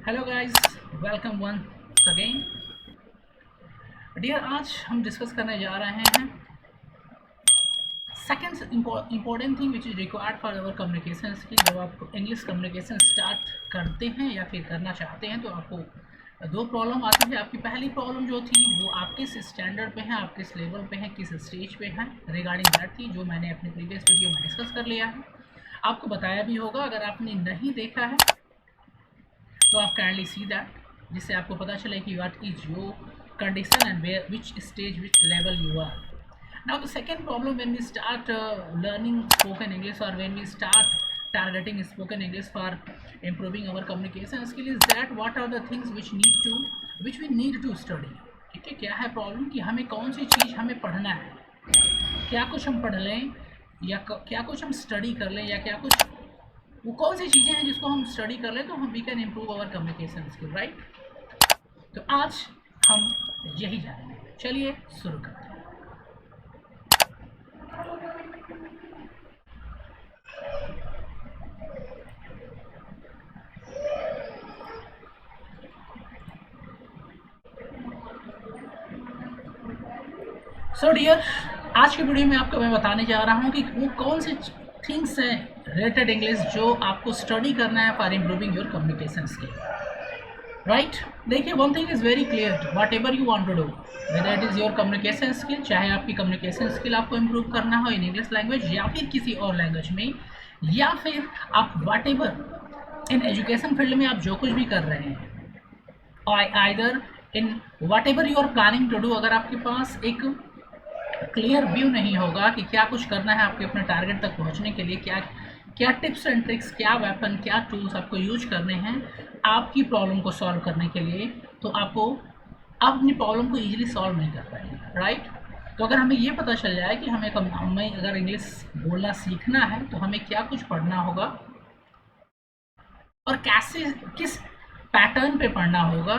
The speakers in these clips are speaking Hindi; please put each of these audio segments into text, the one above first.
Hello guys, welcome once again dear. आज हम डिस्कस करने जा रहे हैं second important thing which is required for our communication skill. जब आप इंग्लिश कम्युनिकेशन स्टार्ट करते हैं या फिर करना चाहते हैं तो आपको दो प्रॉब्लम आती है। आपकी पहली प्रॉब्लम जो थी वो आप किस स्टैंडर्ड पे हैं, आप किस लेवल पे हैं, किस स्टेज पे हैं, रिगार्डिंग दैट थी, जो मैंने अपने प्रीवियस वीडियो में डिस्कस कर लिया है। आपको बताया भी होगा, अगर आपने नहीं देखा है तो आप काइंडली सी दैट, जिससे आपको पता चले कि what is your condition and where which stage, which level you are. Now the second problem when we start learning spoken English, or when we start targeting spoken English for improving our communication skill, is that what are the things which we need to study. ठीक है, क्या है प्रॉब्लम कि हमें कौन सी चीज़ हमें पढ़ना है, क्या कुछ हम पढ़ लें या क्या कुछ हम स्टडी कर लें, या क्या कुछ वो कौन सी चीज़ें हैं जिसको हम स्टडी कर लें तो हम we can improve our communication skill, right. तो आज हम यही जानेंगे। चलिए शुरू करते हैं। सो डियर, आज की वीडियो में आपको मैं बताने जा रहा हूँ कि वो कौन से थिंग्स हैं रिलेटेड इंग्लिश जो आपको स्टडी करना है for improving your communication skill, right. देखिए, one thing is very clear, whatever you want to do, whether it is your communication skill, चाहे आपकी कम्युनिकेशन स्किल आपको इम्प्रूव करना हो इन इंग्लिश लैंग्वेज या फिर किसी और लैंग्वेज में, या फिर आप whatever in education field में आप जो कुछ भी कर रहे हैं, either in whatever you are planning to do, अगर आपके पास एक क्लियर व्यू नहीं होगा कि क्या कुछ करना है आपके अपने टारगेट तक पहुंचने के लिए, क्या क्या टिप्स एंड ट्रिक्स, क्या वेपन, क्या टूल्स आपको यूज करने हैं आपकी प्रॉब्लम को सॉल्व करने के लिए, तो आप अपनी प्रॉब्लम को ईजिली सॉल्व नहीं कर पाएंगे, राइट। तो अगर हमें ये पता चल जाए कि हमें अगर इंग्लिश बोलना सीखना है तो हमें क्या कुछ पढ़ना होगा और कैसे किस पैटर्न पे पढ़ना होगा,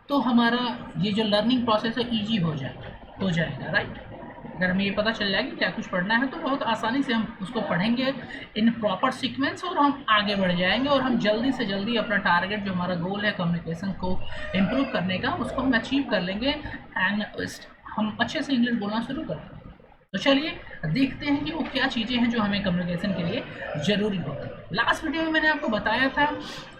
तो हमारा ये जो लर्निंग प्रोसेस है ईजी हो जाएगा, राइट। अगर हमें ये पता चल जाए कि क्या कुछ पढ़ना है तो बहुत आसानी से हम उसको पढ़ेंगे इन प्रॉपर सीक्वेंस और हम आगे बढ़ जाएंगे और हम जल्दी से जल्दी अपना टारगेट, जो हमारा गोल है कम्युनिकेशन को इम्प्रूव करने का, उसको हम अचीव कर लेंगे एंड हम अच्छे से इंग्लिश बोलना शुरू कर देंगे। तो चलिए देखते हैं कि वो क्या चीज़ें हैं जो हमें कम्युनिकेशन के लिए ज़रूरी होती है। लास्ट वीडियो में मैंने आपको बताया था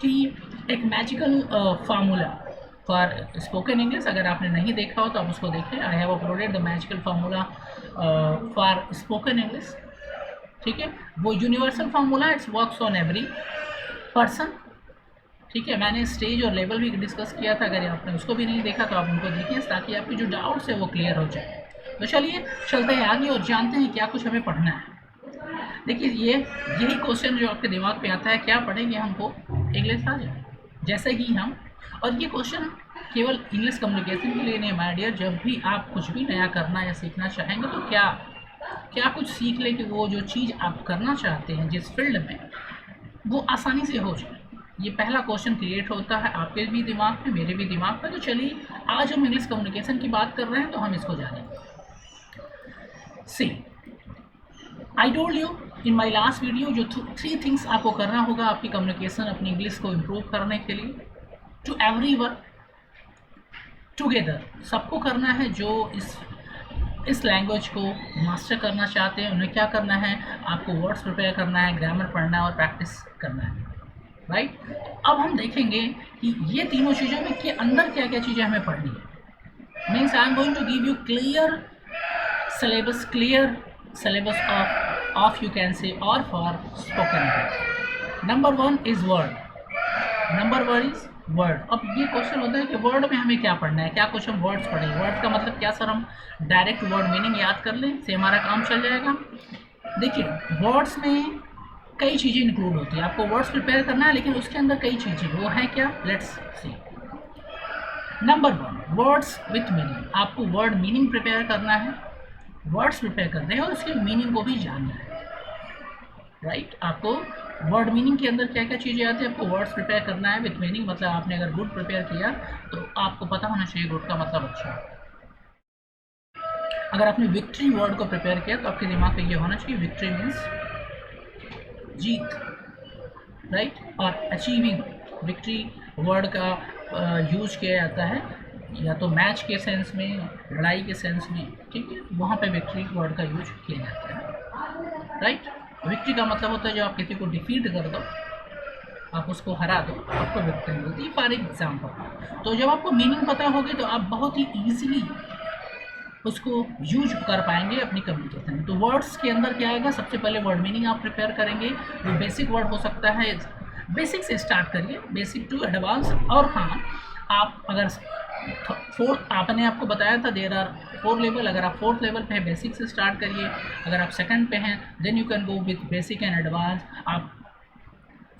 कि एक magical formula for spoken English, अगर आपने नहीं देखा हो तो आप उसको देखें। I have uploaded the magical formula for spoken English, ठीक है। वो universal formula, it's works on every person, ठीक है। मैंने स्टेज और लेवल भी डिस्कस किया था, अगर आपने उसको भी नहीं देखा तो आप उनको देखिए ताकि आपके जो डाउट्स है वो क्लियर हो जाए। तो चलिए चलते हैं आगे और जानते हैं क्या कुछ हमें पढ़ना है। देखिए, यही क्वेश्चन जो आपके दिमाग पे आता है, क्या पढ़ेंगे हमको इंग्लिश आ जाए, जैसे ही हम, और ये क्वेश्चन केवल इंग्लिश कम्युनिकेशन के लिए नहीं माय डियर, जब भी आप कुछ भी नया करना या सीखना चाहेंगे तो क्या क्या कुछ सीख लें कि वो जो चीज़ आप करना चाहते हैं जिस फील्ड में, वो आसानी से हो जाए। ये पहला क्वेश्चन क्रिएट होता है आपके भी दिमाग में, मेरे भी दिमाग में। तो चलिए, आज हम इंग्लिश कम्युनिकेशन की बात कर रहे हैं तो हम इसको जानेंगे। See, I told you in my last video, जो 3 थिंग्स आपको करना होगा आपकी कम्युनिकेशन, अपनी इंग्लिश को इम्प्रूव करने के लिए, टू एवरीवन टुगेदर, सबको करना है जो इस लैंग्वेज को मास्टर करना चाहते हैं। उन्हें क्या करना है, आपको वर्ड्स प्रिपेयर करना है, ग्रामर पढ़ना है और प्रैक्टिस करना है, राइट। अब हम देखेंगे कि ये तीनों चीज़ों में के अंदर क्या क्या चीज़ें हमें पढ़नी है। Means I am going to give you clear syllabus of you can say or for spoken English. Number 1 is word. अब ये क्वेश्चन होता है कि वर्ड में हमें क्या पढ़ना है, क्या कुछ हम वर्ड्स पढ़ेंगे। वर्ड का मतलब क्या सर, हम डायरेक्ट वर्ड मीनिंग याद कर लें से हमारा काम चल जाएगा। देखिए, वर्ड्स में कई चीज़ें इंक्लूड होती है, आपको वर्ड्स प्रिपेयर करना है लेकिन उसके अंदर कई चीज़ें, वो है क्या, let's see. Number 1, words with meaning. आपको वर्ड मीनिंग प्रिपेयर करना है, वर्ड्स प्रिपेयर करने हैं और उसके मीनिंग को भी जानना है, राइट। आपको वर्ड मीनिंग के अंदर क्या क्या चीज़ें आती है, आपको वर्ड्स प्रिपेयर करना है विथ मीनिंग। मतलब आपने अगर गुड प्रिपेयर किया तो आपको पता होना चाहिए गुड का मतलब अच्छा। अगर आपने विक्ट्री वर्ड को प्रिपेयर किया तो आपके दिमाग में ये होना चाहिए विक्ट्री मीन्स जीत, राइट, और अचीविंग विक्ट्री वर्ड का यूज किया जाता है या तो मैच के सेंस में, लड़ाई के सेंस में, ठीक है, वहाँ पे विक्ट्री वर्ड का यूज किया जाता है, राइट। विक्ट्री का मतलब होता है जो आप किसी को डिफीट कर दो, आप उसको हरा दो, आपको विक्ट्री मिलती है, फॉर एग्जाम्पल। तो जब आपको मीनिंग पता होगी तो आप बहुत ही ईजिली उसको यूज कर पाएंगे अपनी कम्युनिकेशन में। तो वर्ड्स के अंदर क्या आएगा, सबसे पहले वर्ड मीनिंग आप प्रिपेयर करेंगे। वो बेसिक वर्ड हो सकता है, बेसिक से स्टार्ट करिए, बेसिक टू एडवांस। और हाँ, आप अगर फोर्थ, आपने आपको बताया था देयर आर 4 लेवल, अगर आप 4th लेवल पे हैं बेसिक से स्टार्ट करिए। अगर आप 2nd पे हैं then you can go with basic and advance. आप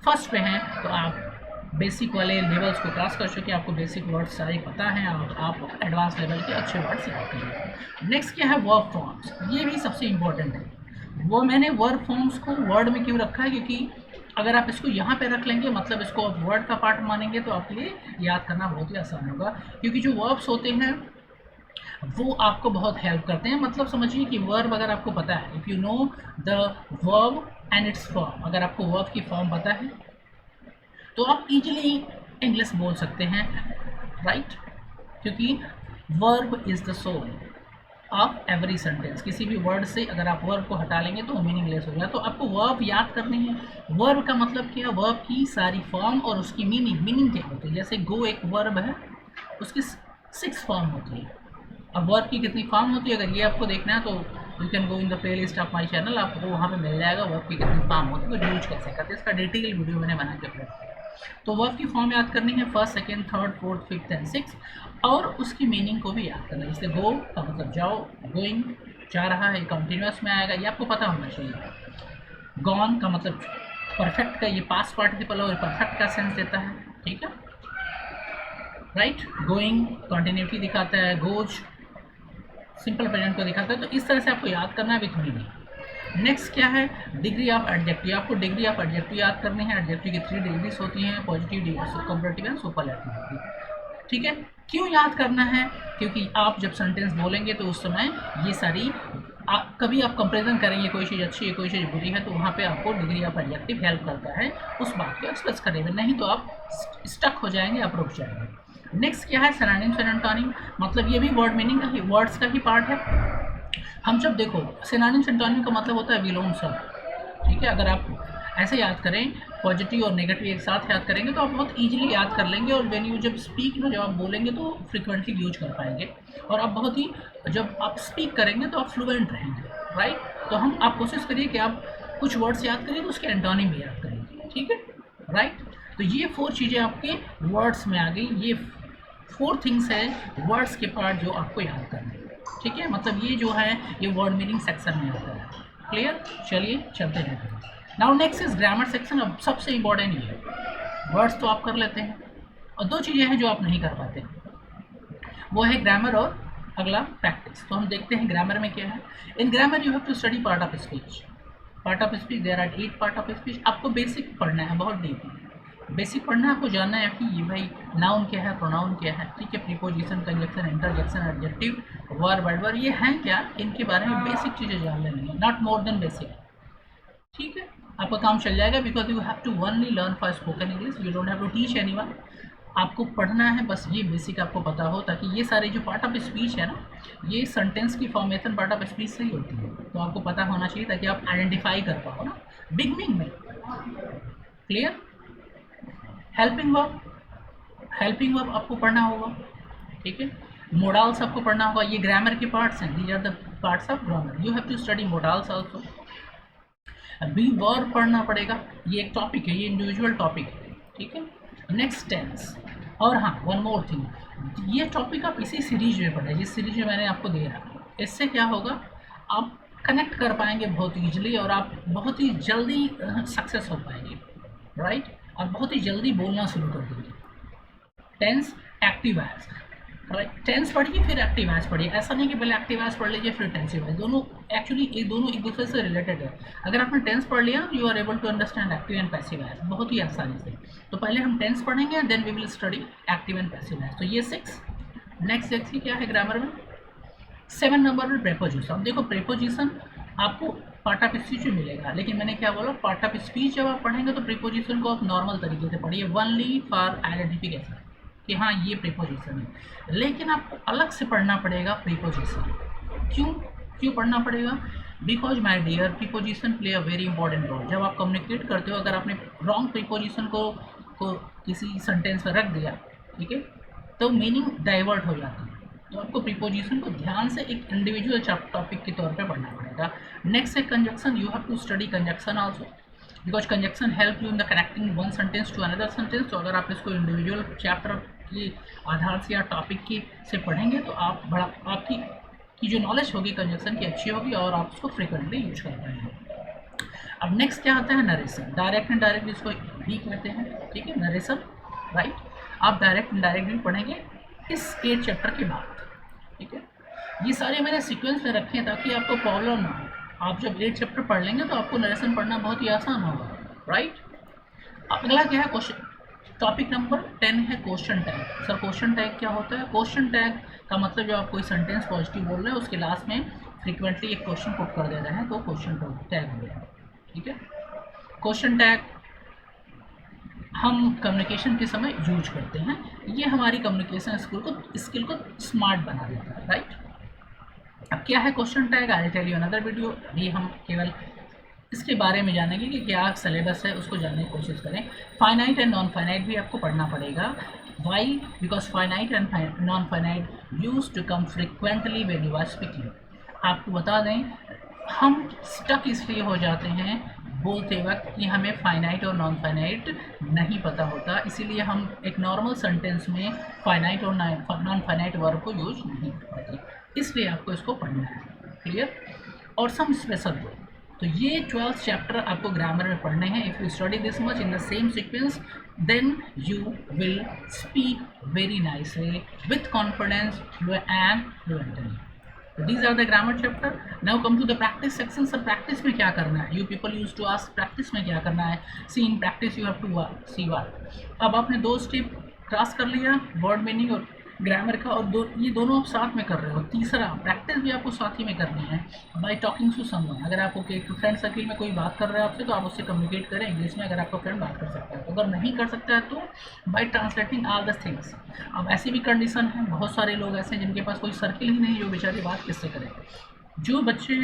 1st पे हैं तो आप बेसिक वाले लेवल्स को क्रॉस कर चुके, आपको बेसिक वर्ड्स सारे पता हैं, आप एडवांस लेवल के अच्छे वर्ड्स याद करिए। नेक्स्ट क्या है, वर्ब फॉर्म्स। ये भी सबसे इम्पोर्टेंट है। वो मैंने वर्ब फॉर्म्स को वर्ड में क्यों रखा है, क्योंकि अगर आप इसको यहाँ पे रख लेंगे, मतलब इसको आप वर्ड का पार्ट मानेंगे, तो आपके लिए याद करना बहुत ही आसान होगा। क्योंकि जो वर्ब्स होते हैं वो आपको बहुत हेल्प करते हैं। मतलब समझिए कि वर्ब अगर आपको पता है, if you know the verb and it's form, अगर आपको वर्ब की फॉर्म पता है तो आप इजीली इंग्लिश बोल सकते हैं, राइट। क्योंकि verb is the soul of every sentence. किसी भी वर्ड से अगर आप वर्ब को हटा लेंगे तो वो मीनिंगलेस हो गया। तो आपको वर्ब याद करनी है। वर्ब का मतलब क्या, वर्ब की सारी फॉर्म और उसकी मीनिंग क्या होती है। जैसे गो एक वर्ब है, उसकी 6 फॉर्म होती है। अब वर्ब की कितनी फॉर्म होती है, अगर ये आपको देखना है तो you can go in the play list of my channel, आपको वहाँ पे मिल जाएगा वर्ब की कितनी फॉर्म होती है, तो यूज कैसे करते हैं, इसका डिटेल वीडियो मैंने बना के रखा है। तो वर्ब की फॉर्म याद करनी है, 1st, 2nd, 3rd, 4th, 5th and 6th, और उसकी मीनिंग को भी याद करना है। जैसे गो का मतलब जाओ, गोइंग जा रहा है, कंटिन्यूस में आएगा, ये आपको पता होना चाहिए। गॉन का मतलब परफेक्ट का ये पास्ट पार्टिसिपल और परफेक्ट का सेंस देता है, ठीक है, राइट। गोइंग कंटिन्यूटी दिखाता है, गोज सिंपल प्रेजेंट को दिखाता है। तो इस तरह से आपको याद करना है विथ मीनिंग। नेक्स्ट क्या है, डिग्री ऑफ एडजेक्टिव। आपको डिग्री ऑफ एडजेक्टिव याद करनी है। एडजेक्टिव की 3 डिग्रीज होती हैं, पॉजिटिव, कंपैरेटिव एंड सुपरलेटिव, ठीक है। क्यों याद करना है, क्योंकि आप जब सेंटेंस बोलेंगे तो उस समय ये सारी कभी आप कंपैरिजन करेंगे, कोई चीज़ अच्छी है कोई चीज़ बुरी है, तो वहाँ पे आपको डिग्री ऑफ एडजेक्टिव हेल्प करता है उस बात को एक्सप्रेस करने में, नहीं तो आप स्टक हो जाएंगे, आप रुक जाएंगे। नेक्स्ट क्या है, सिनोनिम्स एंड एंटोनिम। मतलब ये भी वर्ड मीनिंग का ही, वर्ड्स का ही पार्ट है। हम जब देखो सिनोनिम्स एंटोनिम का मतलब होता है विलोम शब्द, ठीक है। अगर आप ऐसे याद करें, पॉजिटिव और नेगेटिव एक साथ याद करेंगे तो आप बहुत इजीली याद कर लेंगे, और व्हेन यू जब स्पीक में जब आप बोलेंगे तो फ्रिक्वेंटली यूज कर पाएंगे, और आप बहुत ही, जब आप स्पीक करेंगे तो आप फ्लुएंट रहेंगे, राइट। तो आप कोशिश करिए कि आप कुछ वर्ड्स याद करिए तो उसके एंटोनिम भी याद करेंगे, ठीक है, राइट। तो ये 4 चीज़ें आपके वर्ड्स में आ गई। ये 4 थिंग्स है वर्ड्स के पार्ट जो आपको याद करने हैं, ठीक है। मतलब ये जो है ये वर्ड मीनिंग सेक्शन में आता है, क्लियर। चलिए चलते हैं। Now next is grammar section. अब सबसे इंपॉर्टेंट ये है, वर्ड्स तो आप कर लेते हैं और 2 चीज़ें हैं जो आप नहीं कर पाते, वो है ग्रामर और अगला प्रैक्टिस। तो हम देखते हैं ग्रामर में क्या है। In grammar you have to study part of speech. Part of speech there are 8 part of speech. आपको बेसिक पढ़ना है, बहुत डीप बेसिक पढ़ना है, आपको जानना है कि ये भाई नाउन क्या है, प्रोनाउन क्या है, ठीक है, preposition, conjunction, interjection, adjective, verb, adverb, ये हैं क्या, इनके बारे में बेसिक चीज़ें जान लेनी है, नॉट मोर देन बेसिक, ठीक है। आपका काम चल जाएगा, because you have to only learn for spoken English, you don't have to teach anyone. आपको पढ़ना है, बस ये बेसिक आपको पता हो, ताकि ये सारे जो पार्ट ऑफ स्पीच है ना, ये सेंटेंस की फॉर्मेशन पार्ट ऑफ स्पीच से ही होती है, तो आपको पता होना चाहिए ताकि आप आइडेंटिफाई कर पाओ ना बिगनिंग में, क्लियर। हेल्पिंग वर्ब आपको पढ़ना होगा, ठीक है। मोडाल्स आपको पढ़ना होगा, ये ग्रामर के पार्ट्स हैं, these are the parts of grammar, you have to study modals also. Be verb पढ़ना पड़ेगा, ये एक टॉपिक है, ये इंडिविजुअल टॉपिक है, ठीक है। नेक्स्ट टेंस, और हाँ वन मोर थिंग, ये टॉपिक आप इसी सीरीज में पढ़ें, जिस सीरीज में मैंने आपको दे रहा है। इससे क्या होगा, आप कनेक्ट कर पाएंगे बहुत ईजिली, और आप बहुत ही जल्दी सक्सेस हो पाएंगे, राइट। और बहुत ही जल्दी बोलना शुरू कर देंगे। Tense, active voice, right. Tense पढ़िए फिर एक्टिव वॉइस पढ़िए, ऐसा नहीं कि पहले एक्टिव वॉइस पढ़ लीजिए फिर टेंसिव वॉइस, दोनों एक्चुअली ये दोनों एक दूसरे से रिलेटेड है। अगर आपने टेंस पढ़ लिया you are able to understand active and passive voice बहुत ही आसानी से। तो पहले हम टेंस पढ़ेंगे, then we will study active and passive voice. तो ये 6। नेक्स्ट देखिए क्या है ग्रामर में, 7 नंबर में प्रेपोजिशन। अब देखो प्रेपोजिशन आपको पार्ट ऑफ स्पीच भी मिलेगा, लेकिन मैंने क्या बोला, पार्ट ऑफ स्पीच जब आप पढ़ेंगे तो प्रीपोजिशन को आप नॉर्मल तरीके से पढ़िए, ओनली फॉर आइडेंटिफिकेशन कि हाँ ये प्रीपोजिशन है। लेकिन आपको अलग से पढ़ना पड़ेगा प्रीपोजिशन। क्यों क्यों पढ़ना पड़ेगा? Because my dear, preposition play a very important role. जब आप कम्युनिकेट करते हो, अगर आपने रॉन्ग प्रीपोजिशन को किसी सेंटेंस में रख दिया, ठीक है, तो मीनिंग डाइवर्ट हो जाती है। तो आपको प्रीपोजिशन को ध्यान से एक इंडिविजुअल टॉपिक के तौर पे पढ़ना पड़ेगा। नेक्स्ट है conjunction. You have to study conjunction also, because conjunction help you in the connecting one sentence to another sentence. तो अगर आप इसको इंडिविजुअल चैप्टर के आधार से या टॉपिक की से पढ़ेंगे तो आप बड़ा आपकी जो नॉलेज होगी कंजक्शन की अच्छी होगी और आप उसको फ्रिक्वेंटली यूज कर पाएंगे। अब नेक्स्ट क्या आता है? नरेशन। डायरेक्ट एंड डायरेक्ट इसको भी कहते हैं, ठीक है, नरेशन, राइट। आप डायरेक्ट एंड डायरेक्ट भी पढ़ेंगे इस 8 चैप्टर के बाद, ठीक है। ये सारे मैंने सीक्वेंस में रखे हैं ताकि आपको प्रॉब्लम ना हो। आप जब 8 चैप्टर पढ़ लेंगे तो आपको नरेशन पढ़ना बहुत ही आसान होगा, राइट। अगला क्या है? क्वेश्चन। टॉपिक नंबर 10 है question tag. Sir question tag क्या होता है? क्वेश्चन टैग का मतलब जब आप कोई सेंटेंस पॉजिटिव बोल रहे हैं उसके लास्ट में फ्रीक्वेंटली एक क्वेश्चन पुट कर दे रहे हैं तो क्वेश्चन टैग हो गया, ठीक है। क्वेश्चन टैग हम कम्युनिकेशन के समय यूज करते हैं। ये हमारी कम्युनिकेशन स्किल को स्मार्ट बना देता है, राइट। अब क्या है question tag? I will tell you another video. अभी हम केवल इसके बारे में जानेंगे कि क्या सिलेबस है उसको जानने की कोशिश करें। फाइनाइट एंड नॉन फाइनाइट भी आपको पढ़ना पड़ेगा। Why? Because finite and non finite use to come frequently when you are speaking. आपको बता दें, हम स्टक इसलिए हो जाते हैं बोलते वक्त कि हमें फाइनाइट और नॉन फाइनाइट नहीं पता होता, इसीलिए हम एक नॉर्मल सेंटेंस में फाइनाइट और नॉन फाइनाइट वर्ब को यूज नहीं करते, इसलिए आपको इसको पढ़ना है, क्लियर। और सम स्पेशल वर्ड। तो ये 12th चैप्टर आपको ग्रामर में पढ़ने हैं। If you study this much in the same sequence then you will speak very nicely with confidence and fluently. These are the grammar chapter. Now come to the practice section. Sir practice में क्या करना है? You people used to ask practice में क्या करना है? See in practice you have to see what. अब आपने 2 स्टेप क्रॉस कर लिया, वर्ड मीनिंग और ग्रामर का, और ये दोनों आप साथ में कर रहे हो। तीसरा प्रैक्टिस भी आपको साथ ही में करनी है बाय टॉकिंग टू समवन। अगर आपको फ्रेंड सर्किल में कोई बात कर रहा है आपसे तो आप उससे कम्युनिकेट करें इंग्लिश में, अगर आपका फ्रेंड बात कर सकता है। तो अगर नहीं कर सकता है तो by translating all the things. अब ऐसी भी कंडीशन है, बहुत सारे लोग ऐसे हैं जिनके पास कोई सर्किल ही नहीं, जो बेचारे बात किससे करें। जो बच्चे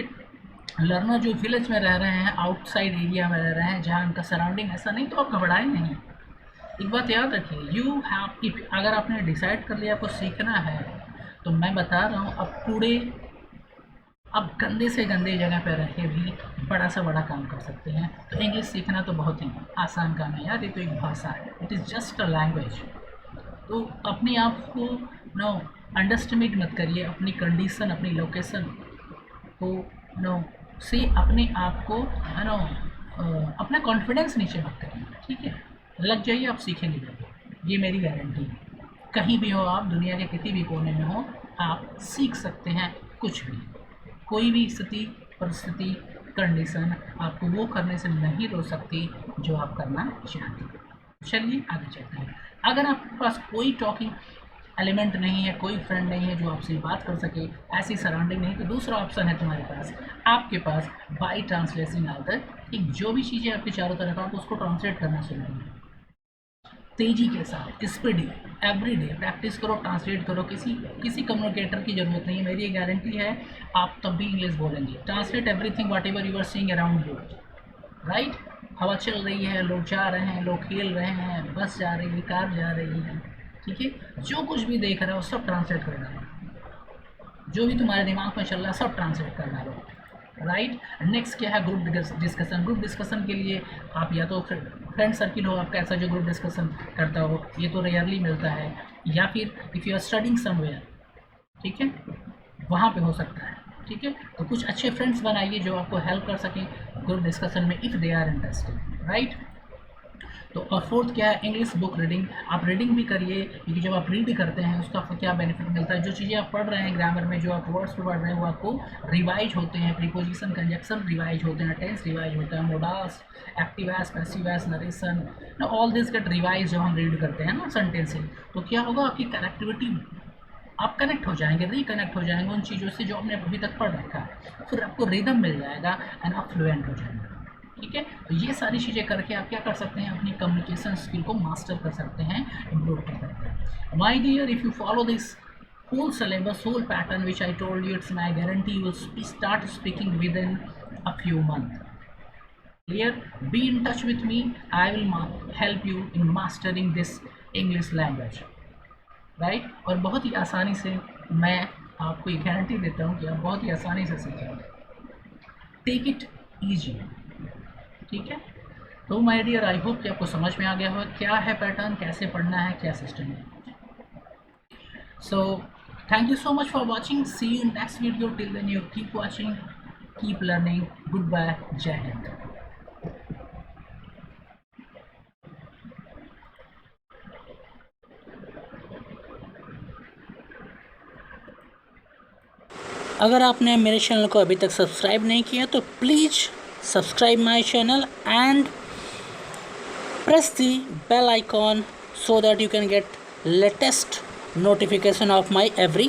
लर्नर जो विलेज में रह रहे हैं, आउटसाइड एरिया में रह रहे हैं जहाँ उनका सराउंडिंग ऐसा नहीं, तो आप घबराएं नहीं। एक बात याद रखिए, यू हैव इफ अगर आपने डिसाइड कर लिया आपको सीखना है तो मैं बता रहा हूँ, अब कूड़े अब गंदे से गंदे जगह पर रह के भी बड़ा से बड़ा काम कर सकते हैं। तो इंग्लिश सीखना तो बहुत ही आसान काम है यार, ये तो एक भाषा है, it is just a language. तो अपने आप को नो अंडरस्टिमेट मत करिए, अपनी कंडीशन अपनी लोकेशन को नो से अपने आप को नो अपना कॉन्फिडेंस नीचे मत करिए, ठीक है। लग जाइए, आप सीखेंगे जब, ये मेरी गारंटी है। कहीं भी हो आप, दुनिया के किसी भी कोने में हो, आप सीख सकते हैं कुछ भी। कोई भी स्थिति परिस्थिति कंडीशन आपको वो करने से नहीं रोक सकती जो आप करना चाहते हैं। चलिए आगे चलते हैं। अगर आपके पास कोई टॉकिंग एलिमेंट नहीं है, कोई फ्रेंड नहीं है जो आपसे बात कर सके, ऐसी सराउंडिंग नहीं, तो दूसरा ऑप्शन है तुम्हारे पास, आपके पास बाई ट्रांसलेशन आता है। एक जो भी चीज़ें आपके चारों तरफ आप उसको ट्रांसलेट करना शुरू करें तेजी के साथ, स्पीडी, एवरीडे प्रैक्टिस करो, ट्रांसलेट करो। किसी कम्युनिकेटर की ज़रूरत नहीं है, मेरी ये गारंटी है, आप तब भी इंग्लिश बोलेंगे। Translate everything whatever you are seeing around you, right. हवा चल रही है, लोग जा रहे हैं, लोग खेल रहे हैं, बस जा रही है, कार जा रही है, ठीक है, जो कुछ भी देख रहे हो सब ट्रांसलेट करना है, जो भी तुम्हारे दिमाग में चल रहा है सब ट्रांसलेट करना है, राइट। नेक्स्ट क्या है? Group discussion. ग्रुप डिस्कशन के लिए आप या तो फ्रेंड सर्किल हो आपका ऐसा जो ग्रुप डिस्कशन करता हो, ये तो रेयरली मिलता है, या फिर if you are studying somewhere, ठीक है, वहाँ पे हो सकता है, ठीक है। तो कुछ अच्छे फ्रेंड्स बनाइए जो आपको हेल्प कर सकें ग्रुप डिस्कशन में if they are interested, right. तो और फोर्थ क्या है? English book reading. आप रीडिंग भी करिए, क्योंकि जब आप रीड करते हैं उसका क्या बेनिफिट मिलता है, जो चीज़ें आप पढ़ रहे हैं ग्रामर में, जो आप वर्ड्स पे पढ़ रहे हैं वो आपको रिवाइज होते हैं, प्रीपोजिशन कंजक्शन रिवाइज होते हैं, टेंस रिवाइज होता है, मोडास, एक्टिव एस, पैसिव एस, narration, all this get revise जब हम रीड करते हैं ना सेंटेंसिंग। तो क्या होगा? आपकी कनेक्टिविटी आप कनेक्ट हो जाएंगे, रिकनेक्ट हो जाएंगे उन चीज़ों से जो आपने अभी तक पढ़ रखा है, फिर आपको रिदम मिल जाएगा एंड आप फ्लुएंट हो जाएंगे। ठीक है, तो ये सारी चीज़ें करके आप क्या कर सकते हैं, अपनी कम्युनिकेशन स्किल को मास्टर कर सकते हैं, इम्प्रूव कर सकते हैं। My dear, if you follow this whole syllabus, whole pattern which I told you, it's my guarantee you will start speaking within a few months. Clear? Be in touch with me. I will help you in mastering this English language. Right? और बहुत ही आसानी से मैं आपको ये गारंटी देता हूँ कि आप बहुत ही आसानी से सीखेंगे। Take it easy. ठीक है, तो माय डियर, आई होप कि आपको समझ में आ गया होगा क्या है पैटर्न, कैसे पढ़ना है, क्या सिस्टम है। So thank you so much for watching. See you in next video. Till then, you keep watching, keep learning. Goodbye. Jai Hind. अगर आपने मेरे चैनल को अभी तक सब्सक्राइब नहीं किया तो please subscribe my channel and press the bell icon so that you can get latest notification of my every